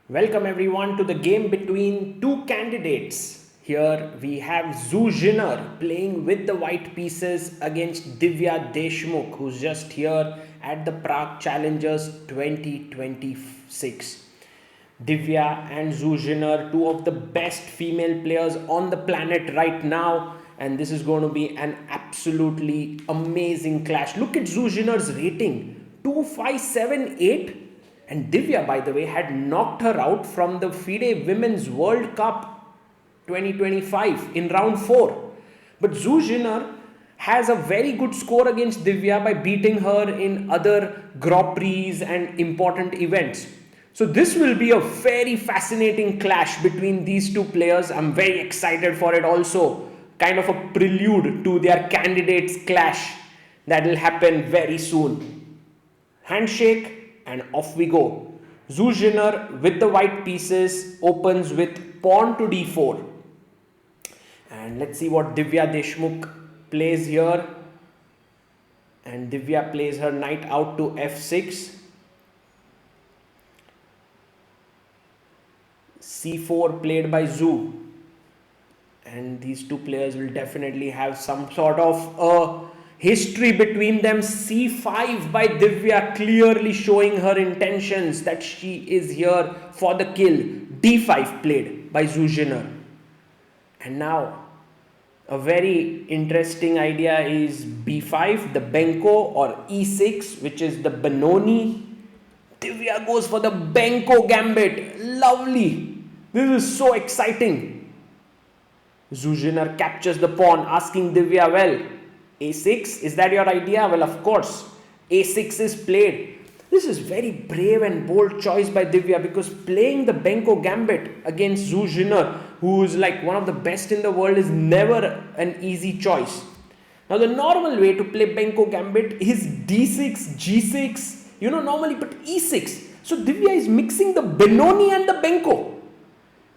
Welcome everyone to the game between two candidates. Here we have Zhu Jiner playing with the white pieces against Divya Deshmukh, who's just here at the Prague Challengers 2026. Divya and Zhu Jiner, two of the best female players on the planet right now, and this is going to be an absolutely amazing clash. Look at Zhu Jiner's rating, 2578. And Divya, by the way, had knocked her out from the FIDE Women's World Cup 2025 in round 4. But Zhu Jiner has a very good score against Divya by beating her in other Grand Prix and important events. So this will be a very fascinating clash between these two players. I'm very excited for it also. Kind of a prelude to their candidates clash that will happen very soon. Handshake and off we go. Zhu Jiner with the white pieces opens with pawn to d4. And let's see what Divya Deshmukh plays here. And Divya plays her knight out to f6. c4 played by Zhu. And these two players will definitely have some sort of a history between them. c5 by Divya, clearly showing her intentions that she is here for the kill. d5 played by Zhu Jiner. And now a very interesting idea is b5, the Benko, or e6, which is the Benoni. Divya goes for the Benko gambit. Lovely. This is so exciting. Zhu Jiner captures the pawn, asking Divya, well, a6, is that your idea? Well, of course, a6 is played. This is very brave and bold choice by Divya, because playing the Benko gambit against Zhu Jiner, who is like one of the best in the world, is never an easy choice. Now, the normal way to play Benko gambit is d6, g6, normally, but e6. So, Divya is mixing the Benoni and the Benko.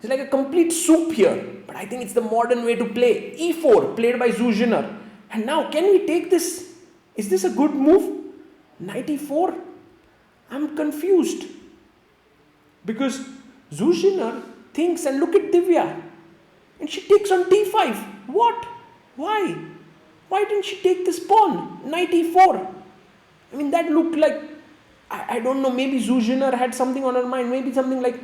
It's like a complete soup here. But I think it's the modern way to play. e4 played by Zhu Jiner. And now, can we take this? Is this a good move? Knight e4? I'm confused. Because Zhu Jiner thinks, and look at Divya. And she takes on d5. What? Why? Why didn't she take this pawn? Knight e4. I mean, that looked like, I don't know, maybe Zhu Jiner had something on her mind. Maybe something like,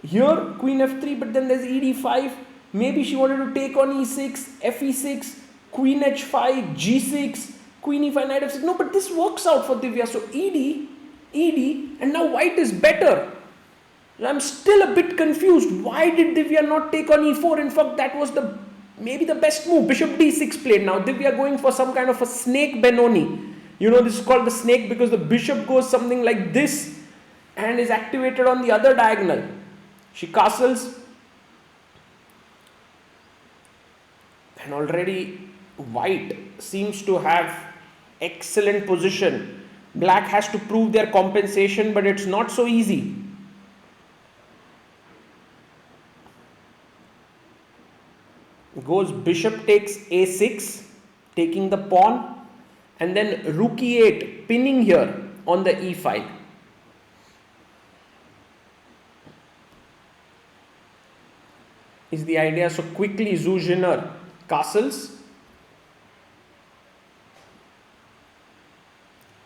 here, queen f3, but then there's ed5. Maybe she wanted to take on e6, fe6, queen h5, g6, queen e5, knight f6. No, but this works out for Divya. So ed, and now white is better. I'm still a bit confused. Why did Divya not take on e4? In fact, that was maybe the best move. Bishop d6 played. Now Divya going for some kind of a snake Benoni. This is called the snake because the bishop goes something like this and is activated on the other diagonal. She castles. And already white seems to have excellent position. Black has to prove their compensation, but it's not so easy. Goes bishop takes a6, taking the pawn, and then rook e8, pinning here on the e file. Is the idea. So quickly Zhu Jiner castles.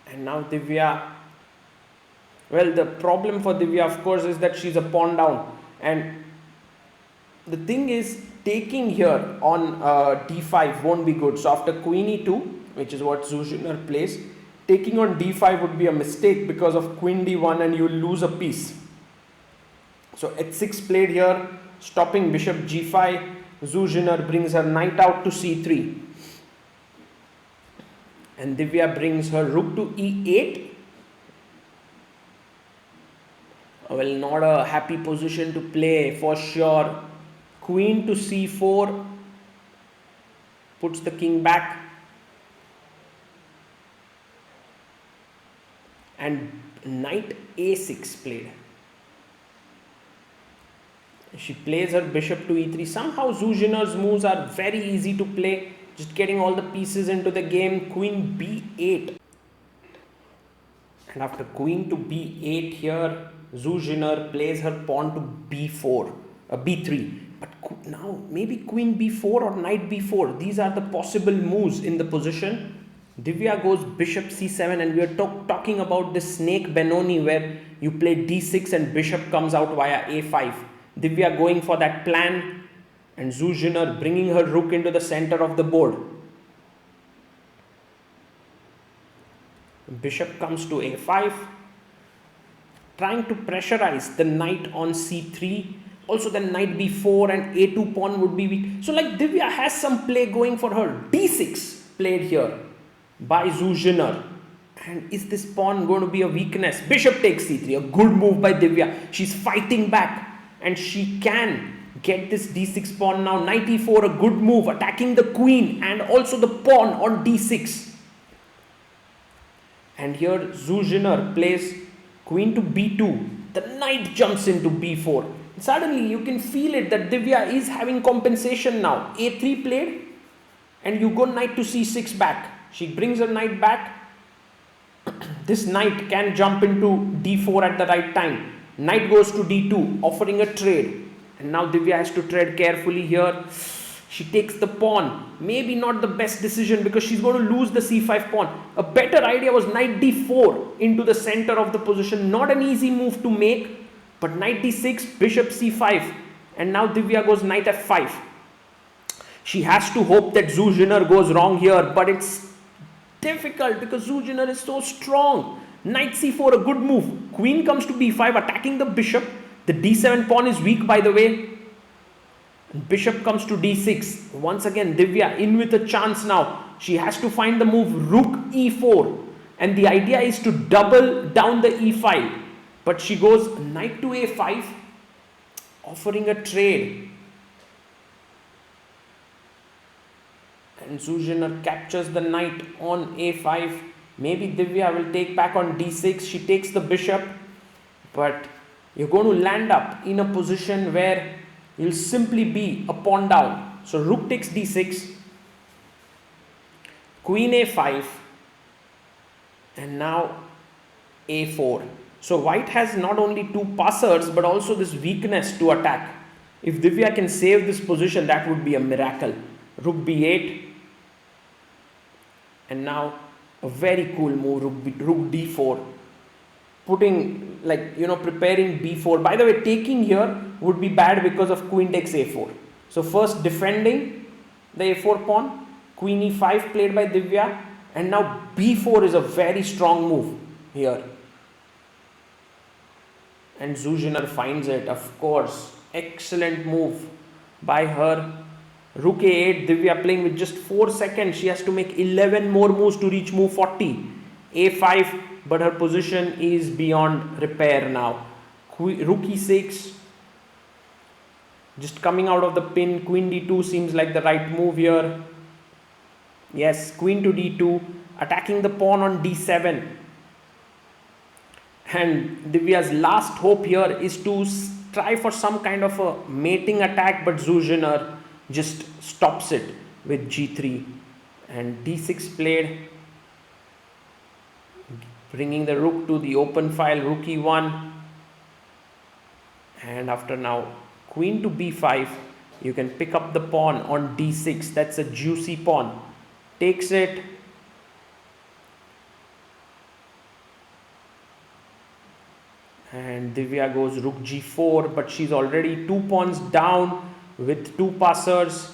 And now Divya, well, the problem for Divya, of course, is that she's a pawn down. And the thing is, taking here on d5 won't be good. So after queen e2, which is what Zhu Jiner plays, taking on d5 would be a mistake because of queen d1 and you'll lose a piece. So h6 played here, stopping bishop g5. Zhu Jiner brings her knight out to c3. And Divya brings her rook to e8. Well, not a happy position to play for sure. Queen to c4. Puts the king back. And knight a6 played. She plays her bishop to e3. Somehow Zhu Jiner's moves are very easy to play. Just getting all the pieces into the game. Queen b8. And after queen to b8 here, Zhu Jiner plays her pawn to b4, b3. But now maybe queen b4 or knight b4. These are the possible moves in the position. Divya goes bishop c7, and we are talking about this snake Benoni where you play d6 and bishop comes out via a5. Divya going for that plan, and Zhu Jiner bringing her rook into the center of the board. Bishop comes to a5, trying to pressurize the knight on c3. Also the knight b4 and a2 pawn would be weak. So like Divya has some play going for her. d6 played here by Zhu Jiner. And is this pawn going to be a weakness? Bishop takes c3, a good move by Divya. She's fighting back and she can get this d6 pawn now. Knight e4, a good move, attacking the queen and also the pawn on d6. And here Zhu Jiner plays queen to b2. The knight jumps into b4. Suddenly you can feel it that Divya is having compensation now. a3 played and you go knight to c6 back. She brings her knight back. This knight can jump into d4 at the right time. Knight goes to d2, offering a trade. And now Divya has to tread carefully here. She takes the pawn. Maybe not the best decision because she's going to lose the c5 pawn. A better idea was knight d4 into the center of the position. Not an easy move to make. But knight d6, bishop c5. And now Divya goes knight f5. She has to hope that Zhu Jiner goes wrong here. But it's difficult because Zhu Jiner is so strong. Knight c4, a good move. Queen comes to b5, attacking the bishop. The d7 pawn is weak, by the way. Bishop comes to d6. Once again, Divya in with a chance now. She has to find the move rook e4. And the idea is to double down the e file. But she goes knight to a5, offering a trade. And Zhu Jiner captures the knight on a5. Maybe Divya will take back on d6. She takes the bishop. But you're going to land up in a position where you'll simply be a pawn down. So rook takes d6. Queen a5. And now a4. So white has not only two passers but also this weakness to attack. If Divya can save this position, that would be a miracle. Rook b8. And now a very cool move, rook d4. Putting preparing b4. By the way, taking here would be bad because of queen takes a4. So first defending the a4 pawn. Queen e5 played by Divya. And now b4 is a very strong move here. And Zhu Jiner finds it, of course. Excellent move by her. Rook a8, Divya playing with just 4 seconds. She has to make 11 more moves to reach move 40. a5, but her position is beyond repair now. Rook e6. Just coming out of the pin. Queen d2 seems like the right move here. Yes, queen to d2. Attacking the pawn on d7. And Divya's last hope here is to try for some kind of a mating attack, but Zhu Jiner just stops it with g3. And d6 played, bringing the rook to the open file, rook e1. And after now queen to b5, you can pick up the pawn on d6. That's a juicy pawn. Takes it. And Divya goes rook g4, but she's already 2 pawns down with 2 passers.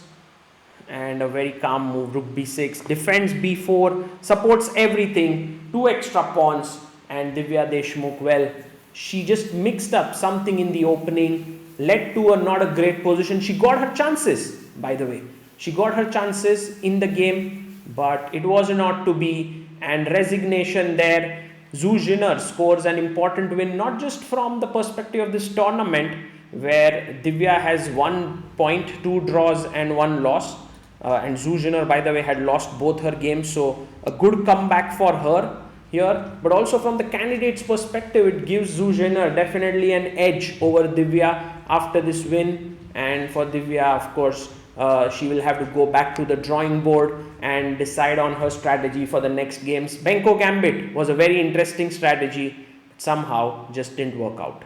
And a very calm move, rook b6, defends b4, supports everything, 2 extra pawns. And Divya Deshmukh, well, she just mixed up something in the opening, led to not a great position. She got her chances, by the way. She got her chances in the game, but it was not to be. And resignation there. Zhu Jiner scores an important win, not just from the perspective of this tournament, where Divya has 1 point, 2 draws and 1 loss. And Zhu Jiner, by the way, had lost both her games. So a good comeback for her here. But also from the candidate's perspective, it gives Zhu Jiner definitely an edge over Divya after this win. And for Divya, of course, she will have to go back to the drawing board and decide on her strategy for the next games. Benko Gambit was a very interesting strategy. somehow just didn't work out.